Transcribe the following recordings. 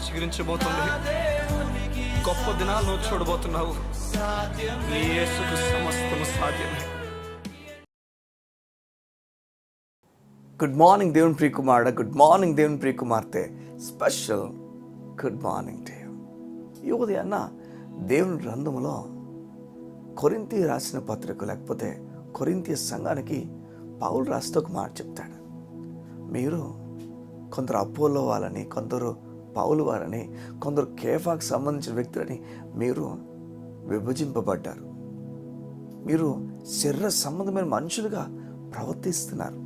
చిగురించబోతుంది. గొప్ప దినాలు నువ్వు చూడబోతున్నావు. నీ యేసుకు సమస్తము సాధ్యమే. గుడ్ మార్నింగ్ దేవుని ప్రియ కుమారుడా, గుడ్ మార్నింగ్ దేవుని ప్రియ కుమార్తె. Special good morning to you. ఈ ఉదయాన్న దేవుని గ్రంథములో కొరింథీ రాసిన పత్రిక, లేకపోతే కొరింథీ సంఘానికి పౌలు రాస్తూ ఒక మాట చెప్తాడు. మీరు కొందరు అపోలో వాళ్ళని, కొందరు పౌలు వారని, కొందరు కేఫాకు సంబంధించిన వ్యక్తులని మీరు విభజింపబడ్డారు. మీరు శరీర సంబంధమైన మనుషులుగా ప్రవర్తిస్తున్నారు.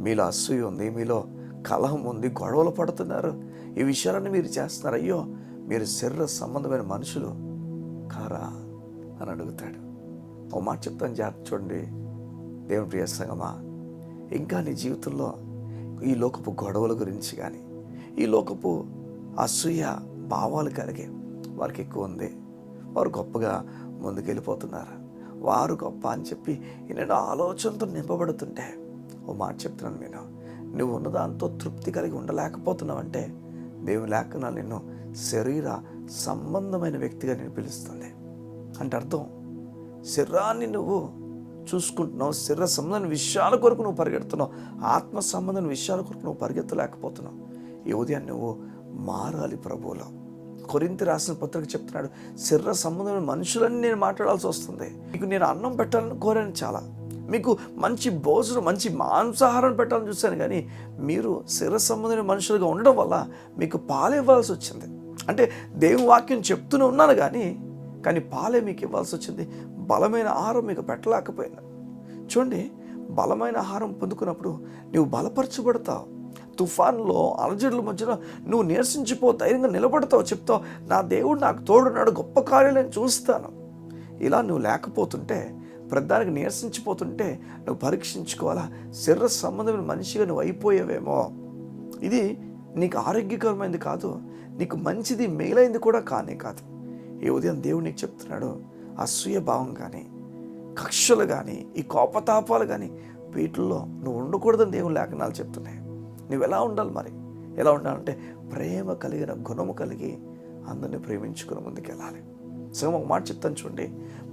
మీలో అసూయ ఉంది, మీలో కలహం ఉంది, గొడవలు పడుతున్నారు. ఈ విషయాలన్నీ మీరు చేస్తున్నారు. అయ్యో, మీరు శరీర సంబంధమైన మనుషులు కారా అని అడుగుతాడు. ఓ మాట చెప్తాను, జాగ్రత్త చూడండి దేవుని ప్రియ సంగమా. ఇంకా నీ జీవితంలో ఈ లోకపు గొడవల గురించి కానీ, ఈ లోకపు అసూయ భావాలు కలిగే వారికి ఎక్కువ ఉంది. వారు గొప్పగా ముందుకెళ్ళిపోతున్నారు, వారు గొప్ప అని చెప్పి నేను ఆలోచనతో నింపబడుతుంటే ఓ మాట చెప్తున్నాను, నేను నువ్వు ఉన్నదాంతో తృప్తి కలిగి ఉండలేకపోతున్నావంటే దేవుని లేఖనాలు నిన్ను శరీర సంబంధమైన వ్యక్తిగా నేను పిలుస్తుంది. అంటే అర్థం, శరీరాన్ని నువ్వు చూసుకుంటున్నావు, శరీర సంబంధమైన విషయాల కొరకు నువ్వు పరిగెడుతున్నావు, ఆత్మ సంబంధమైన విషయాల కొరకు నువ్వు పరిగెత్తలేకపోతున్నావు. ఈ ఉదయం నువ్వు మారాలి ప్రభువులో. కొరింథీ రాసిన పత్రిక చెప్తున్నాడు, శరీర సంబంధమైన మనుషులని నేను మాట్లాడాల్సి వస్తుంది. మీకు నేను అన్నం పెట్టాలని కోరాను, చాలా మీకు మంచి భోజనం, మంచి మాంసాహారం పెట్టాలని చూశాను, కానీ మీరు శరీర సంబంధమైన మనుషులుగా ఉండడం వల్ల మీకు పాలు ఇవ్వాల్సి వచ్చింది. అంటే దేవుని వాక్యం చెప్తూనే ఉన్నాను కానీ పాలే మీకు ఇవ్వాల్సి వచ్చింది. బలమైన ఆహారం మీకు పెట్టలేకపోయింది. చూడండి, బలమైన ఆహారం పొందుకున్నప్పుడు నువ్వు బలపరచబడతావు. తుఫాన్లో అలజడుల మధ్యలో నువ్వు నీరసించిపో, ధైర్యంగా నిలబడతావు, చెప్తావు, నా దేవుడు నాకు తోడున్నాడు, గొప్ప కార్యాలు నేను చూస్తాను. ఇలా నువ్వు లేకపోతుంటే, ప్రతిదానికి నీరసించిపోతుంటే నువ్వు పరీక్షించుకోవాలా, శరీర సంబంధమైన మనిషిగా నువ్వు అయిపోయావేమో. ఇది నీకు ఆరోగ్యకరమైనది కాదు, నీకు మంచిది మేలైంది కూడా కానే కాదు. ఈ ఉదయం దేవుడు నీకు చెప్తున్నాడు, అసూయ భావం కానీ, కక్షలు కానీ, ఈ కోపతాపాలు కానీ వీటిల్లో నువ్వు ఉండకూడదని దేవుని లేఖనాలు చెప్తున్నాయి. నువ్వు ఎలా ఉండాలి మరి? ఎలా ఉండాలంటే ప్రేమ కలిగిన గుణము కలిగి అందరిని ప్రేమించుకుని ముందుకెళ్ళాలి. సగం ఒక మాట చెప్తాను చూడండి,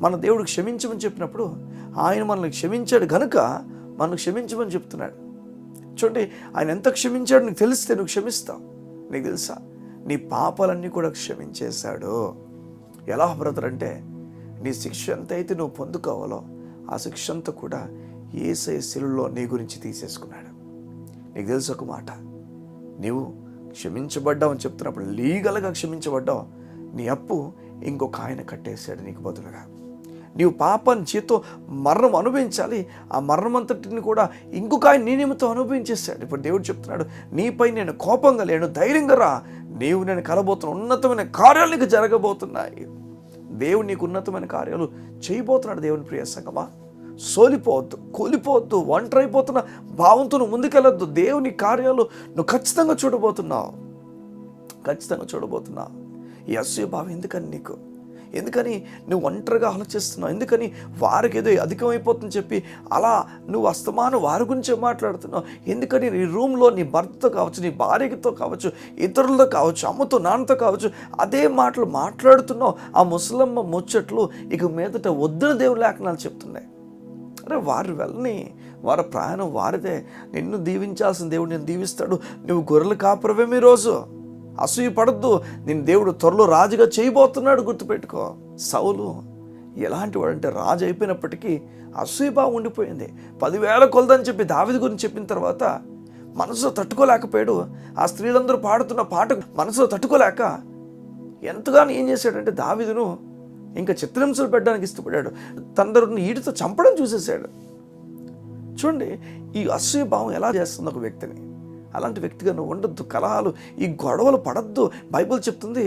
మన దేవుడు క్షమించమని చెప్పినప్పుడు ఆయన మనల్ని క్షమించాడు కనుక మనల్ని క్షమించమని చెప్తున్నాడు. చూడండి, ఆయన ఎంత క్షమించాడు నీకు తెలిస్తే నువ్వు క్షమిస్తావు. నీకు తెలుసా, నీ పాపాలన్నీ కూడా క్షమించేశాడు. ఎలా బ్రదర్ అంటే, నీ శిక్ష ఎంత అయితే నువ్వు పొందుకోవాలో ఆ శిక్ష అంతా కూడా యేసయ్య శిలువలో నీ గురించి తీసేసుకున్నాడు. నీకు తెలుసు ఒక మాట, నీవు క్షమించబడ్డావు అని చెప్తున్నప్పుడు లీగల్గా క్షమించబడ్డావు, నీ అప్పు ఇంకొక ఆయన కట్టేశాడు నీకు బదులుగా. నీవు పాపాన్ని చేతో మరణం అనుభవించాలి, ఆ మరణం అంతటిని కూడా ఇంకొక ఆయన నీ నిమిత్తం అనుభవించేశాడు. ఇప్పుడు దేవుడు చెప్తున్నాడు, నీపై నేను కోపంగా లేను, ధైర్యంగా రా, నీవు నేను కలబోతున్న ఉన్నతమైన కార్యాలు నీకు జరగబోతున్నాయి. దేవుడు నీకు ఉన్నతమైన కార్యాలు చేయబోతున్నాడు. దేవుని ప్రియ సంగమా, సోలిపోవద్దు, కూలిపోవద్దు, ఒంటరైపోతున్న భావంతో నువ్వు ముందుకెళ్ళొద్దు. దేవుని కార్యాలు నువ్వు ఖచ్చితంగా చూడబోతున్నావు. ఈ అసూయ భావం ఎందుకని నీకు? ఎందుకని నువ్వు ఒంటరిగా ఆలోచిస్తున్నావు? ఎందుకని వారికి ఏదో అధికమైపోతుందని చెప్పి అలా నువ్వు అస్తమానం వారి గురించే మాట్లాడుతున్నావు? ఎందుకని నీ రూమ్లో నీ భర్తతో కావచ్చు, నీ భార్యతో కావచ్చు, ఇతరులతో కావచ్చు, అమ్మతో నాన్నతో కావచ్చు, అదే మాటలు మాట్లాడుతున్నావు? ఆ ముసలమ్మ ముచ్చట్లు ఇక మీదట వద్దని దేవుని లేఖనాలు చెప్తున్నాయి. అరే, వారి వెళ్ళని, వారి ప్రయాణం వారిదే. నిన్ను దీవించాల్సిన దేవుడు నేను దీవిస్తాడు. నువ్వు గొర్రెలు కాపురవేమీ రోజు అసూయ పడద్దు, నేను దేవుడు త్వరలో రాజుగా చేయబోతున్నాడు, గుర్తుపెట్టుకో. సౌలు ఎలాంటి వాడంటే రాజు అయిపోయినప్పటికీ అసూయభావం ఉండిపోయింది. 10,000 కొలదని చెప్పి దావీదు గురించి చెప్పిన తర్వాత మనసులో తట్టుకోలేకపోయాడు. ఆ స్త్రీలందరూ పాడుతున్న పాట మనసులో తట్టుకోలేక ఎంతగానో ఏం చేశాడంటే దావీదును ఇంకా చిత్రహింసలు పెట్టడానికి ఇష్టపడ్డాడు. తందరుని ఈటితో చంపడం చూసేశాడు. చూడండి, ఈ అసూయ భావం ఎలా చేస్తుంది ఒక వ్యక్తిని. అలాంటి వ్యక్తిగా నువ్వు ఉండొద్దు. కలహాలు, ఈ గొడవలు పడద్దు. బైబిల్ చెప్తుంది,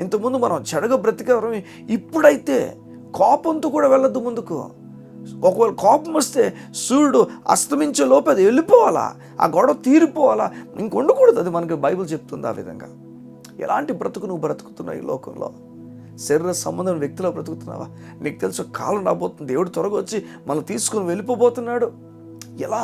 ఇంతకుముందు మనం చెడగా బ్రతికేవారు, ఇప్పుడైతే కోపంతో కూడా వెళ్ళొద్దు ముందుకు. ఒకవేళ కోపం వస్తే సూర్యుడు అస్తమించే లోపు అది వెళ్ళిపోవాలా, ఆ గొడవ తీరిపోవాలా, ఇంక ఉండకూడదు. అది మనకి బైబిల్ చెప్తుంది. ఆ విధంగా ఎలాంటి బ్రతుకు నువ్వు బ్రతుకుతున్నావు ఈ లోకంలో? శరీర సంబంధం వ్యక్తిలో బ్రతుకుతున్నావా? నీకు తెలుసు కాలం రాబోతుంది, దేవుడు త్వరగా వచ్చి మనం తీసుకుని వెళ్ళిపోబోతున్నాడు. ఎలా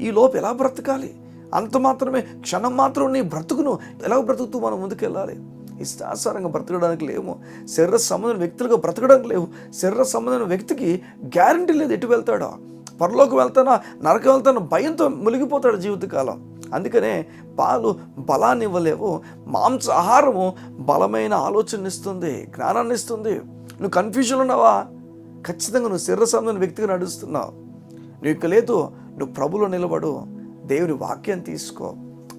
ఈ లోపు ఎలా బ్రతకాలి? అంత మాత్రమే, క్షణం మాత్రం నీ బ్రతుకును ఎలా బ్రతుకుతూ మనం ముందుకు వెళ్ళాలి. ఇష్టాసారంగా బ్రతకడానికి లేవు, శరీర సంబంధమైన వ్యక్తులుగా బ్రతకడానికి లేవు. శరీర సంబంధమైన వ్యక్తికి గ్యారంటీ లేదు ఎటు వెళ్తాడో, పరలోకి వెళ్తానా నరకం వెళ్తానా భయంతో మునిగిపోతాడు జీవితకాలం. అందుకనే పాలు బలాన్ని ఇవ్వలేవు, మాంస ఆహారము బలమైన ఆలోచన ఇస్తుంది, జ్ఞానాన్ని ఇస్తుంది. నువ్వు కన్ఫ్యూజన్ ఉన్నావా? ఖచ్చితంగా నువ్వు శరీర సంబంధమైన వ్యక్తిగా నడుస్తున్నావు. నువ్వు ఇక లేదు, నువ్వు ప్రభులో నిలబడు, దేవుని వాక్యాన్ని తీసుకో,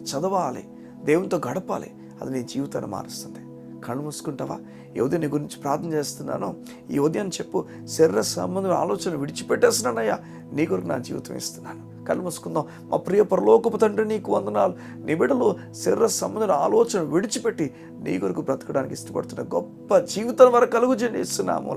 చదవాలి, దేవునితో గడపాలి. అది నీ జీవితాన్ని మారుస్తుంది. కళ్ళు మూసుకుంటావా? ఈ ఉదయం నీ గురించి ప్రార్థన చేస్తున్నాను. ఈ ఉదయం చెప్పు, శరీర సంబంధమైన ఆలోచన విడిచిపెట్టేస్తున్నానయ్యా, నీ కొరకు నా జీవితం ఇస్తున్నాను. కళ్ళు మూసుకుందాం. మా ప్రియ పరలోకపు తండ్రి, నీకు వందనాలు. నీ బిడ్డలు శరీర సంబంధమైన ఆలోచన విడిచిపెట్టి నీ కొరకు బ్రతకడానికి ఇష్టపడుతున్న గొప్ప జీవితం వరకు కలుగుజేయండి ఇస్తున్నాము.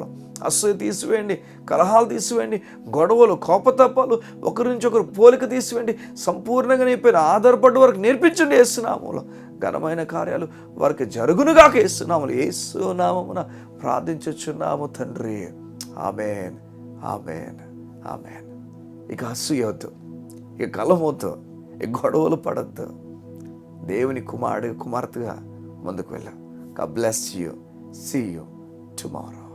అసూయ తీసివేయండి, కలహాలు తీసివేయండి, గొడవలు, కోపతాపాలు, ఒకరి నుంచి ఒకరు పోలిక తీసివేయండి. సంపూర్ణంగా నీ పైన ఆధారపడ్డ వరకు నేర్పించండి యేసునామములో. ఘనమైన కార్యాలు వారికి జరుగునుగాక యేసునామములో. యేసు నామమున ప్రార్థించుచున్నాము తండ్రి. ఆమేన్, ఆమేన్, ఆమేన్. ఇక అసూయవద్దు, ఇక కలమొద్దు, ఇక గొడవలు పడద్దు. దేవుని కుమారుడు కుమార్తెగా ముందుకు వెళ్ళాం. God bless you. See you tomorrow.